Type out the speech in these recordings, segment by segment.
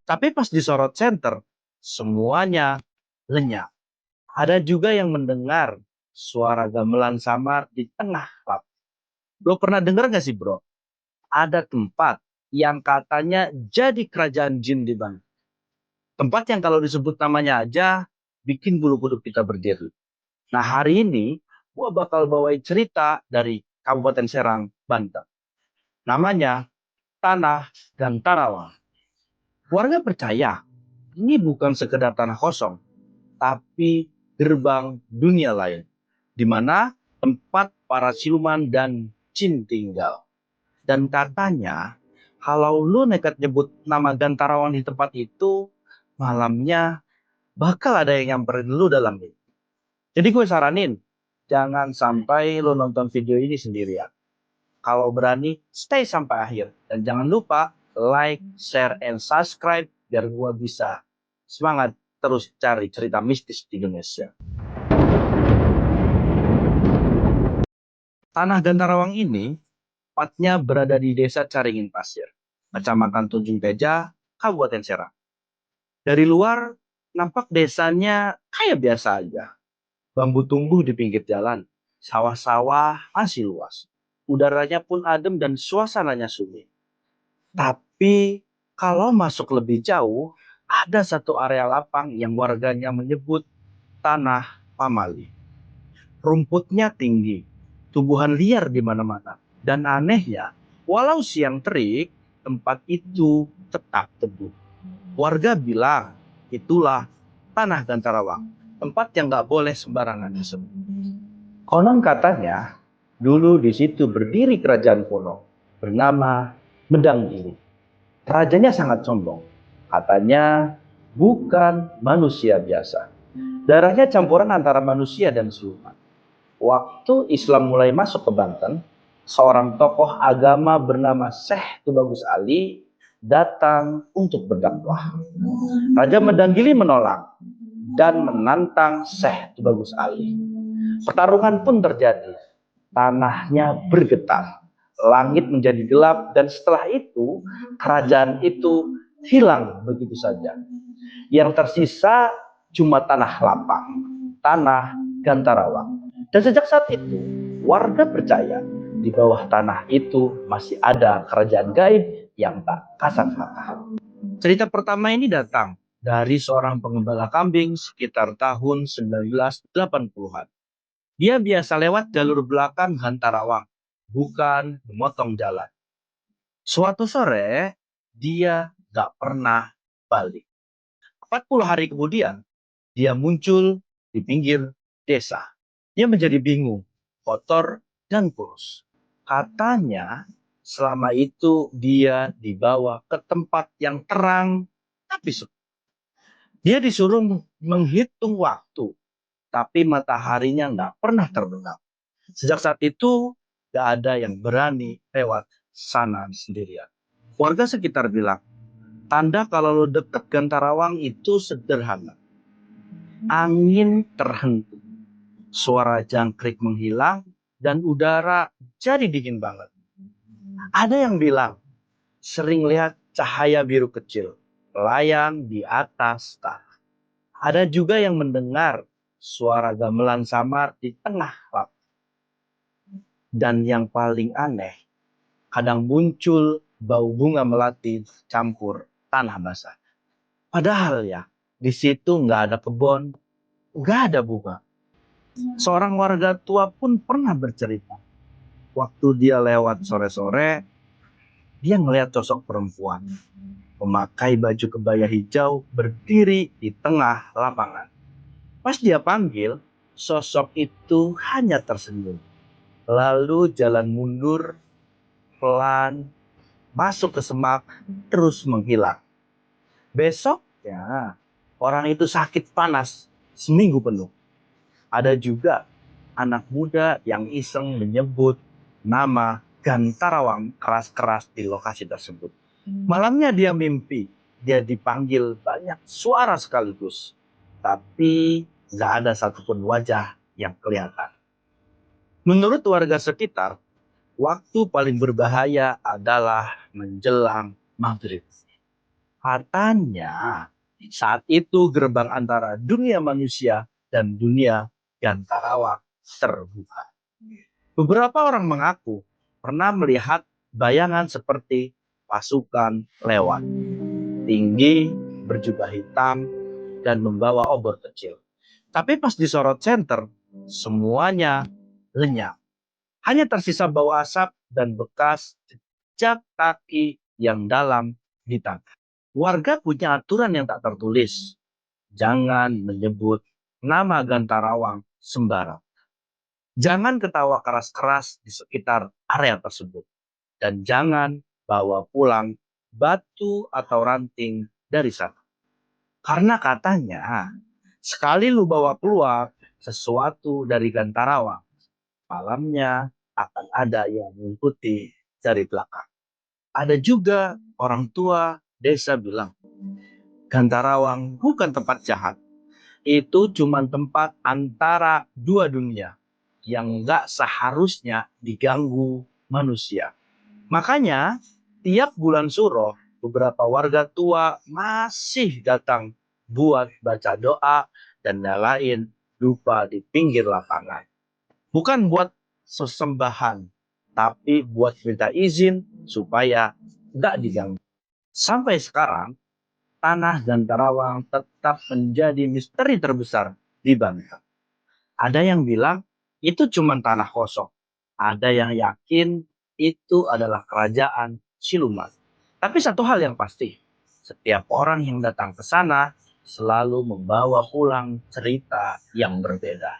Tapi pas disorot center, semuanya lenyap. Ada juga yang mendengar suara gamelan samar di tengah klub. Lo pernah dengar gak sih bro? Ada tempat yang katanya jadi kerajaan jin di Bandung. Tempat yang kalau disebut namanya aja bikin bulu kuduk kita berdiri. Nah hari ini gua bakal bawain cerita dari Kabupaten Serang, Banten. Namanya Tanah dan Tarawang. Warga percaya ini bukan sekedar tanah kosong, tapi gerbang dunia lain, di mana tempat para siluman dan jin tinggal. Dan katanya, kalau lu nekat nyebut nama Gantarawang di tempat itu, malamnya bakal ada yang nyamperin lu dalam mimpi. Jadi gue saranin, jangan sampai lu nonton video ini sendirian. Kalau berani, stay sampai akhir. Dan jangan lupa like, share, and subscribe biar gue bisa semangat terus cari cerita mistis di Indonesia. Tanah Gantarawang ini tepatnya berada di Desa Caringin Pasir, Kecamatan Tunjung Teja, Kabupaten Serang. Dari luar, nampak desanya kayak biasa aja. Bambu tumbuh di pinggir jalan, sawah-sawah masih luas. Udaranya pun adem dan suasananya sunyi. Tapi kalau masuk lebih jauh, ada satu area lapang yang warganya menyebut Tanah Pamali. Rumputnya tinggi, tumbuhan liar di mana-mana. Dan anehnya, walau siang terik, tempat itu tetap teduh. Warga bilang, itulah Tanah Gantarawang, tempat yang gak boleh sembarangan disebut. Konon katanya, dulu di situ berdiri kerajaan kuno bernama Medanggiri. Rajanya sangat sombong. Katanya bukan manusia biasa. Darahnya campuran antara manusia dan siluman. Waktu Islam mulai masuk ke Banten, seorang tokoh agama bernama Syekh Tubagus Ali datang untuk berdakwah. Raja Medanggili menolak dan menantang Syekh Tubagus Ali. Pertarungan pun terjadi. Tanahnya bergetar, langit menjadi gelap, dan setelah itu kerajaan itu hilang begitu saja. Yang tersisa cuma tanah lapang, tanah Gantarawang. Dan sejak saat itu, warga percaya di bawah tanah itu masih ada kerajaan gaib yang tak kasat mata. Cerita pertama ini datang dari seorang pengembala kambing sekitar tahun 1980-an. Dia biasa lewat jalur belakang Gantarawang, bukan memotong jalan. Suatu sore, dia gak pernah balik. 40 hari kemudian, dia muncul di pinggir desa. Dia menjadi bingung, kotor, dan kurus. Katanya, selama itu dia dibawa ke tempat yang terang, tapi sepi. Dia disuruh menghitung waktu, tapi mataharinya nggak pernah terbenam. Sejak saat itu, nggak ada yang berani lewat sana sendirian. Warga sekitar bilang, tanda kalau lo deket Gantarawang itu sederhana. Angin terhenti, suara jangkrik menghilang, dan udara jadi dingin banget. Ada yang bilang, sering lihat cahaya biru kecil melayang di atas tanah. Ada juga yang mendengar suara gamelan samar di tengah laut. Dan yang paling aneh, kadang muncul bau bunga melati campur tanah basah. Padahal ya, di situ nggak ada kebun, nggak ada bunga. Seorang warga tua pun pernah bercerita. Waktu dia lewat sore-sore, dia ngelihat sosok perempuan memakai baju kebaya hijau berdiri di tengah lapangan. Pas dia panggil, sosok itu hanya tersenyum. Lalu jalan mundur pelan, masuk ke semak, terus menghilang. Besoknya, orang itu sakit panas seminggu penuh. Ada juga anak muda yang iseng menyebut nama Gantarawang keras-keras di lokasi tersebut. Malamnya dia mimpi, dia dipanggil banyak suara sekaligus. Tapi nggak ada satupun wajah yang kelihatan. Menurut warga sekitar, waktu paling berbahaya adalah menjelang maghrib. Katanya, saat itu gerbang antara dunia manusia dan dunia Gantarawang terbuka. Beberapa orang mengaku pernah melihat bayangan seperti pasukan lewat, tinggi, berjubah hitam, dan membawa obor kecil. Tapi pas disorot center, semuanya lenyap. Hanya tersisa bau asap dan bekas jejak kaki yang dalam di tanah. Warga punya aturan yang tak tertulis. Jangan menyebut nama Gantarawang sembarang. Jangan ketawa keras-keras di sekitar area tersebut. Dan jangan bawa pulang batu atau ranting dari sana. Karena katanya, sekali lu bawa keluar sesuatu dari Gantarawang, malamnya akan ada yang mengikuti dari belakang. Ada juga orang tua desa bilang, Gantarawang bukan tempat jahat. Itu cuma tempat antara dua dunia yang nggak seharusnya diganggu manusia. Makanya tiap bulan Suro beberapa warga tua masih datang buat baca doa dan nyalain dupa di pinggir lapangan. Bukan buat sesembahan, tapi buat minta izin supaya nggak diganggu. Sampai sekarang, tanah Gantarawang tetap menjadi misteri terbesar di Banten. Ada yang bilang itu cuma tanah kosong. Ada yang yakin itu adalah kerajaan siluman. Tapi satu hal yang pasti, setiap orang yang datang ke sana selalu membawa pulang cerita yang berbeda.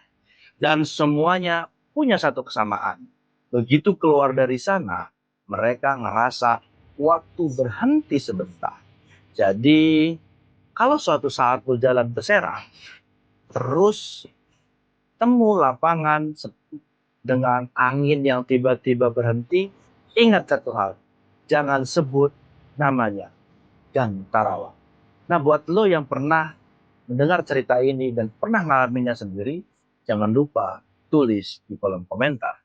Dan semuanya punya satu kesamaan. Begitu keluar dari sana, mereka ngerasa waktu berhenti sebentar. Jadi, kalau suatu saat berjalan ke Serang, terus temu lapangan dengan angin yang tiba-tiba berhenti, ingat satu hal, jangan sebut namanya Gantarawang. Nah, buat lo yang pernah mendengar cerita ini dan pernah mengalaminya sendiri, jangan lupa tulis di kolom komentar.